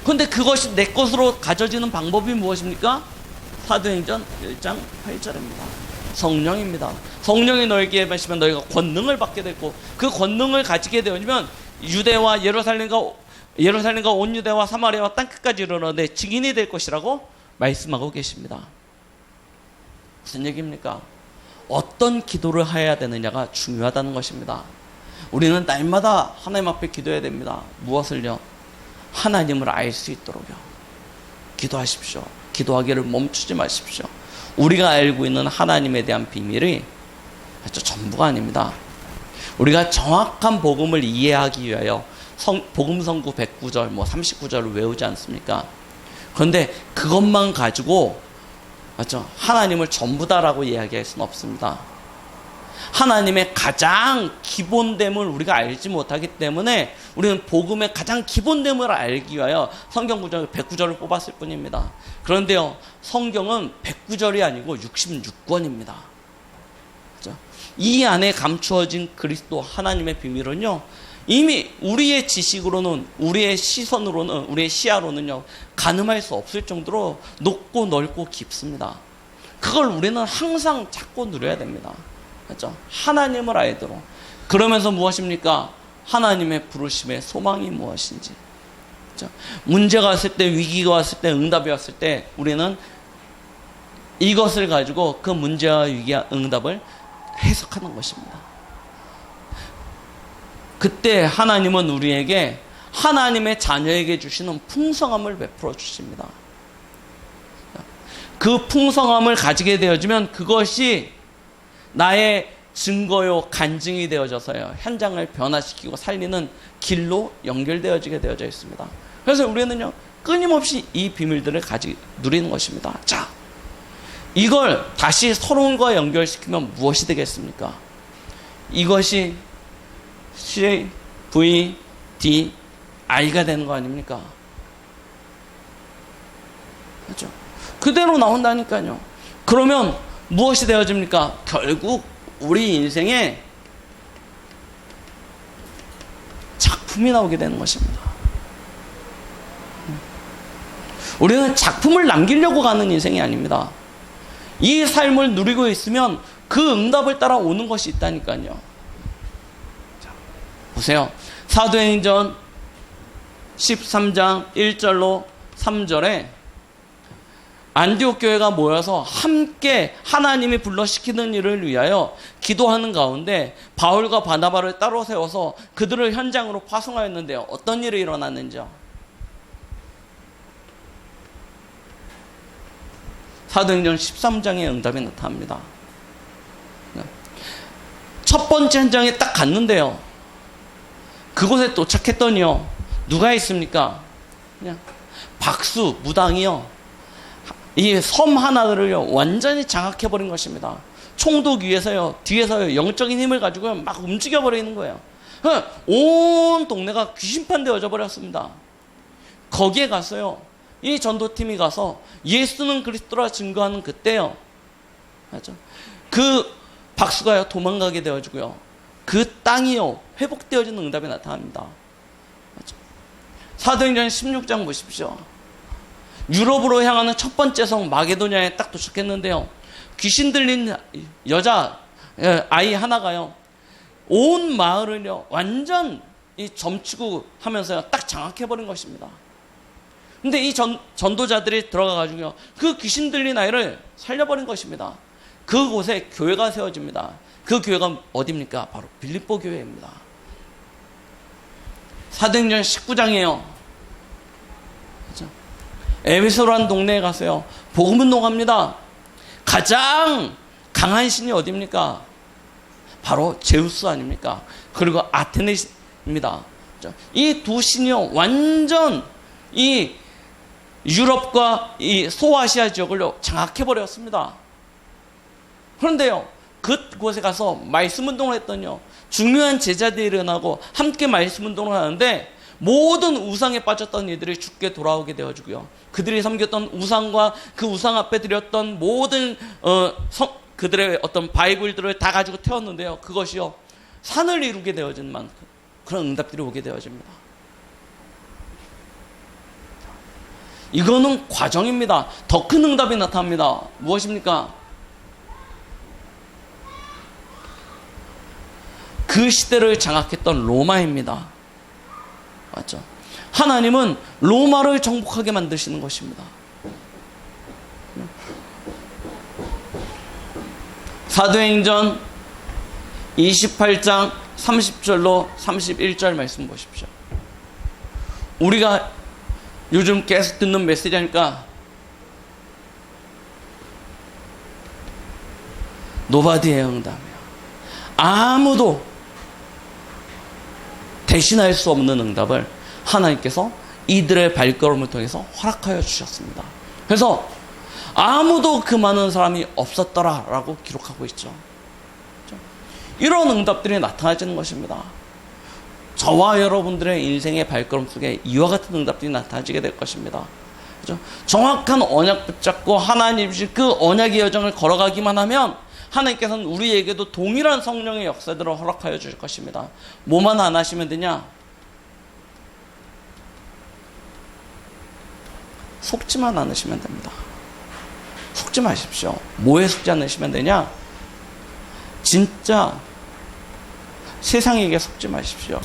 그런데 그것이 내 것으로 가져지는 방법이 무엇입니까? 사도행전 1장 8절입니다. 성령입니다. 성령이 너에게 임하시면 너희가 권능을 받게 되고 그 권능을 가지게 되면 유대와 예루살렘과 온 유대와 사마리아와 땅끝까지 이르러 내 증인이 될 것이라고 말씀하고 계십니다. 무슨 얘기입니까? 어떤 기도를 해야 되느냐가 중요하다는 것입니다. 우리는 날마다 하나님 앞에 기도해야 됩니다. 무엇을요? 하나님을 알 수 있도록요. 기도하십시오. 기도하기를 멈추지 마십시오. 우리가 알고 있는 하나님에 대한 비밀이 전부가 아닙니다. 우리가 정확한 복음을 이해하기 위하여 복음성구 109절, 39절을 외우지 않습니까? 그런데 그것만 가지고 하나님을 전부다라고 이야기할 수는 없습니다. 하나님의 가장 기본됨을 우리가 알지 못하기 때문에 우리는 복음의 가장 기본됨을 알기 위하여 성경 구절 109절을 뽑았을 뿐입니다. 그런데요, 성경은 109절이 아니고 66권입니다. 이 안에 감추어진 그리스도 하나님의 비밀은요, 이미 우리의 지식으로는, 우리의 시선으로는, 우리의 시야로는요, 가늠할 수 없을 정도로 높고 넓고 깊습니다. 그걸 우리는 항상 찾고 누려야 됩니다. 그렇죠? 하나님을 알도록. 그러면서 무엇입니까? 하나님의 부르심의 소망이 무엇인지. 그렇죠? 문제가 왔을 때, 위기가 왔을 때, 응답이 왔을 때 우리는 이것을 가지고 그 문제와 위기와 응답을 해석하는 것입니다. 그때 하나님은 우리에게 하나님의 자녀에게 주시는 풍성함을 베풀어 주십니다. 그 풍성함을 가지게 되어지면 그것이 나의 증거요, 간증이 되어져서요, 현장을 변화시키고 살리는 길로 연결되어지게 되어져 있습니다. 그래서 우리는요, 끊임없이 이 비밀들을 누리는 것입니다. 자, 이걸 다시 서론과 연결시키면 무엇이 되겠습니까? 이것이 C, V, D, I가 되는 거 아닙니까? 그렇죠? 그대로 나온다니까요. 그러면 무엇이 되어집니까? 결국 우리 인생에 작품이 나오게 되는 것입니다. 우리는 작품을 남기려고 가는 인생이 아닙니다. 이 삶을 누리고 있으면 그 응답을 따라 오는 것이 있다니까요. 자, 보세요. 사도행전 13장 1절로 3절에 안디옥 교회가 모여서 함께 하나님이 불러시키는 일을 위하여 기도하는 가운데 바울과 바나바를 따로 세워서 그들을 현장으로 파송하였는데요. 어떤 일이 일어났는지요? 사도행전 13장의 응답이 나타납니다. 첫 번째 현장에 딱 갔는데요. 그곳에 도착했더니요. 누가 있습니까? 그냥 박수, 무당이요. 이 섬 하나를 완전히 장악해버린 것입니다. 총독 위에서요, 뒤에서요, 영적인 힘을 가지고 막 움직여버리는 거예요. 온 동네가 귀신판 되어져 버렸습니다. 거기에 가서요, 이 전도팀이 가서 예수는 그리스도라 증거하는 그때요, 맞죠? 그 박수가요, 도망가게 되어지고요, 그 땅이요, 회복되어지는 응답이 나타납니다. 맞죠? 사도행전 16장 보십시오. 유럽으로 향하는 첫 번째 성 마게도냐에 딱 도착했는데요. 귀신 들린 여자 아이 하나가요. 온 마을을요 완전 이 점치고 하면서요 딱 장악해버린 것입니다. 근데 이 전도자들이 들어가가지고요 그 귀신 들린 아이를 살려버린 것입니다. 그곳에 교회가 세워집니다. 그 교회가 어디입니까? 바로 빌립보 교회입니다. 사도행전 19장이에요. 그렇죠? 에베소라는 동네에 가서요 복음 운동합니다. 가장 강한 신이 어디입니까? 바로 제우스 아닙니까? 그리고 아테네입니다. 이 두 신이요 완전 이 유럽과 이 소아시아 지역을 장악해버렸습니다. 그런데요 그곳에 가서 말씀 운동을 했더니요 중요한 제자들이 일어나고 함께 말씀 운동을 하는데 모든 우상에 빠졌던 이들이 죽게 돌아오게 되어지고요 그들이 섬겼던 우상과 그 우상 앞에 드렸던 모든 그들의 어떤 바이블들을 다 가지고 태웠는데요 그것이요 산을 이루게 되어진 만큼 그런 응답들이 오게 되어집니다. 이거는 과정입니다. 더 큰 응답이 나타납니다. 무엇입니까? 그 시대를 장악했던 로마입니다. 맞죠? 하나님은 로마를 정복하게 만드시는 것입니다. 사도행전 28장 30절로 31절 말씀 보십시오. 우리가 요즘 계속 듣는 메시지니까 노바디의 응답이야. 아무도 대신할 수 없는 응답을 하나님께서 이들의 발걸음을 통해서 허락하여 주셨습니다. 그래서 아무도 그 많은 사람이 없었더라 라고 기록하고 있죠. 이런 응답들이 나타나지는 것입니다. 저와 여러분들의 인생의 발걸음 속에 이와 같은 응답들이 나타나지게 될 것입니다. 그렇죠? 정확한 언약 붙잡고 하나님 주신 그 언약의 여정을 걸어가기만 하면 하나님께서는 우리에게도 동일한 성령의 역사들을 허락하여 주실 것입니다. 뭐만 안 하시면 되냐? 속지만 않으시면 됩니다. 속지 마십시오. 뭐에 속지 않으시면 되냐? 진짜 세상에게 속지 마십시오.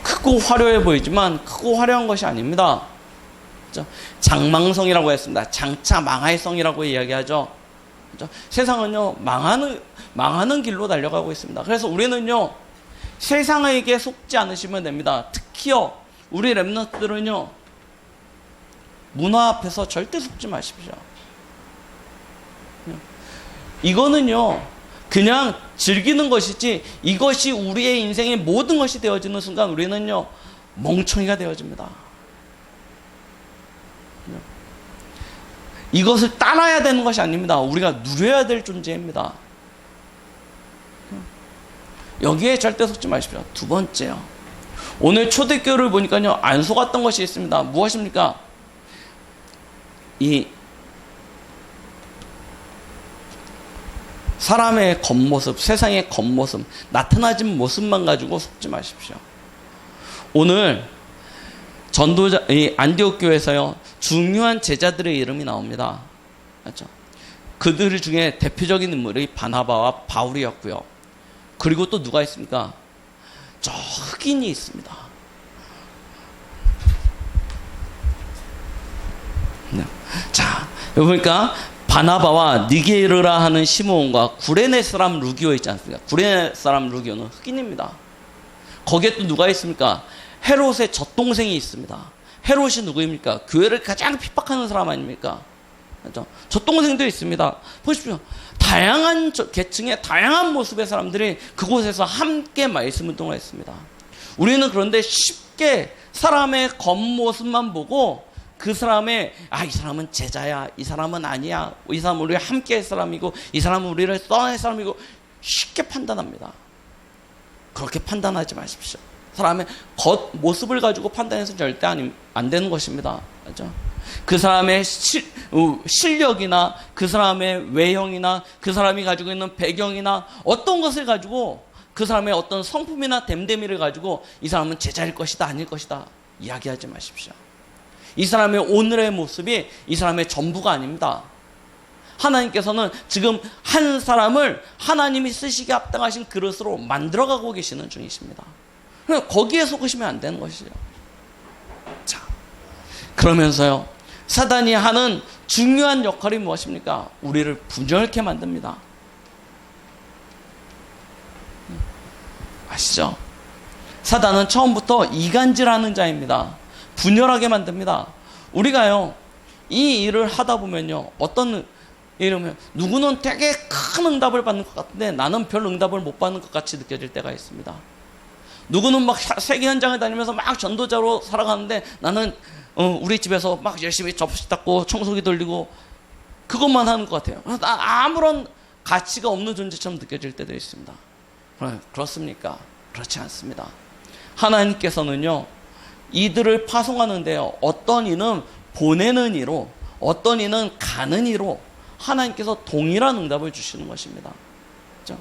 크고 화려해 보이지만 크고 화려한 것이 아닙니다. 그렇죠? 장망성이라고 했습니다. 장차 망할 성이라고 이야기하죠. 그렇죠? 세상은요 망하는 길로 달려가고 있습니다. 그래서 우리는요 세상에게 속지 않으시면 됩니다. 특히요 우리 렘넌트들은요 문화 앞에서 절대 속지 마십시오. 이거는요 그냥 즐기는 것이지 이것이 우리의 인생의 모든 것이 되어지는 순간 우리는요 멍청이가 되어집니다. 이것을 따라야 되는 것이 아닙니다. 우리가 누려야 될 존재입니다. 여기에 절대 속지 마십시오. 두 번째요. 오늘 초대교회를 보니까요 안 속았던 것이 있습니다. 무엇입니까? 이 사람의 겉모습, 세상의 겉모습, 나타나진 모습만 가지고 속지 마십시오. 오늘 전도자, 이 안디옥 교회에서요, 중요한 제자들의 이름이 나옵니다. 맞죠? 그들 중에 대표적인 인물이 바나바와 바울이었고요. 그리고 또 누가 있습니까? 저 흑인이 있습니다. 네. 자, 여기 보니까 바나바와 니게르라 하는 시므온과 구레네 사람 루기오 있지 않습니까? 구레네 사람 루기오는 흑인입니다. 거기에 또 누가 있습니까? 헤롯의 젖동생이 있습니다. 헤롯이 누구입니까? 교회를 가장 핍박하는 사람 아닙니까? 그렇죠? 젖동생도 있습니다. 보십시오. 다양한 계층의 다양한 모습의 사람들이 그곳에서 함께 말씀 운동을 했습니다. 우리는 그런데 쉽게 사람의 겉모습만 보고 그 사람의 이 사람은 제자야, 이 사람은 아니야, 이 사람은 우리와 함께 할 사람이고 이 사람은 우리를 떠날 사람이고 쉽게 판단합니다. 그렇게 판단하지 마십시오. 사람의 겉모습을 가지고 판단해서 절대 안 되는 것입니다. 그렇죠? 그 사람의 실력이나 그 사람의 외형이나 그 사람이 가지고 있는 배경이나 어떤 것을 가지고 그 사람의 어떤 성품이나 됨됨이를 가지고 이 사람은 제자일 것이다 아닐 것이다 이야기하지 마십시오. 이 사람의 오늘의 모습이 이 사람의 전부가 아닙니다. 하나님께서는 지금 한 사람을 하나님이 쓰시기에 합당하신 그릇으로 만들어가고 계시는 중이십니다. 거기에 속으시면 안 되는 것이죠. 자, 그러면서요, 사단이 하는 중요한 역할이 무엇입니까? 우리를 분열케 만듭니다. 아시죠? 사단은 처음부터 이간질하는 자입니다. 분열하게 만듭니다. 우리가요, 이 일을 하다 보면요, 어떤 이러면 누구는 되게 큰 응답을 받는 것 같은데 나는 별 응답을 못 받는 것 같이 느껴질 때가 있습니다. 누구는 막 세계 현장에 다니면서 막 전도자로 살아가는데 나는 우리 집에서 막 열심히 접시 닦고 청소기 돌리고 그것만 하는 것 같아요. 아무런 가치가 없는 존재처럼 느껴질 때도 있습니다. 그렇습니까? 그렇지 않습니다. 하나님께서는요, 이들을 파송하는데요, 어떤 이는 보내는 이로, 어떤 이는 가는 이로 하나님께서 동일한 응답을 주시는 것입니다. 그렇죠?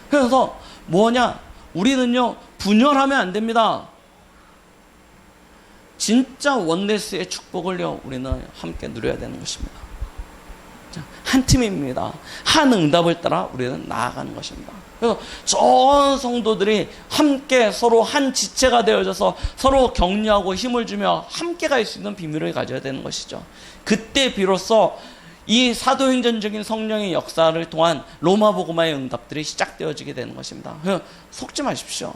그래서 뭐냐? 우리는요, 분열하면 안 됩니다. 진짜 원네스의 축복을요, 우리는 함께 누려야 되는 것입니다. 한 팀입니다. 한 응답을 따라 우리는 나아가는 것입니다. 그래서 전 성도들이 함께 서로 한 지체가 되어져서 서로 격려하고 힘을 주며 함께 갈 수 있는 비밀을 가져야 되는 것이죠. 그때 비로소 이 사도행전적인 성령의 역사를 통한 로마 복음화의 응답들이 시작되어지게 되는 것입니다. 속지 마십시오.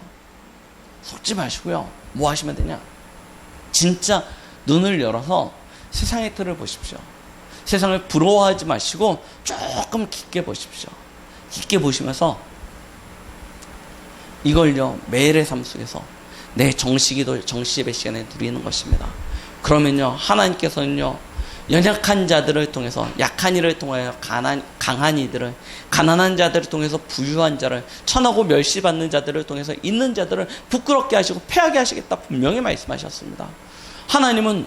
속지 마시고요. 뭐 하시면 되냐? 진짜 눈을 열어서 세상의 틀을 보십시오. 세상을 부러워하지 마시고 조금 깊게 보십시오. 깊게 보시면서 이걸요, 매일의 삶 속에서 내 정식기도, 정시예배 시간에 누리는 것입니다. 그러면요, 하나님께서는요, 연약한 자들을 통해서, 약한 이를 통하여 강한 이들을, 가난한 자들을 통해서 부유한 자를, 천하고 멸시받는 자들을 통해서 있는 자들을 부끄럽게 하시고 패하게 하시겠다 분명히 말씀하셨습니다. 하나님은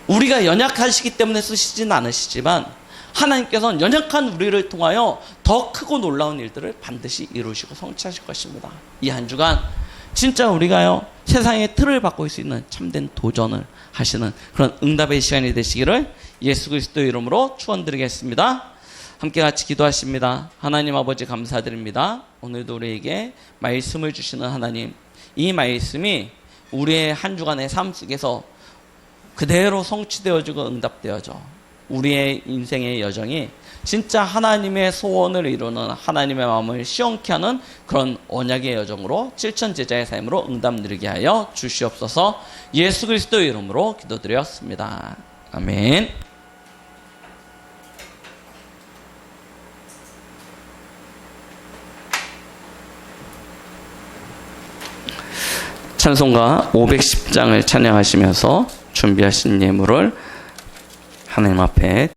우리가 연약하시기 때문에 쓰시진 않으시지만 하나님께서는 연약한 우리를 통하여 더 크고 놀라운 일들을 반드시 이루시고 성취하실 것입니다. 이 한 주간 진짜 우리가요, 세상의 틀을 바꿀 수 있는 참된 도전을 하시는 그런 응답의 시간이 되시기를 예수 그리스도의 이름으로 축원드리겠습니다. 함께 같이 기도하십니다. 하나님 아버지 감사드립니다. 오늘도 우리에게 말씀을 주시는 하나님, 이 말씀이 우리의 한 주간의 삶 속에서 그대로 성취되어지고 응답되어져 우리의 인생의 여정이 진짜 하나님의 소원을 이루는, 하나님의 마음을 시원케 하는 그런 언약의 여정으로 7천 제자의 삶으로 응답 누리게 하여 주시옵소서. 예수 그리스도의 이름으로 기도드렸습니다. 아멘. 찬송가 510장을 찬양하시면서 준비하신 예물을 하나님 앞에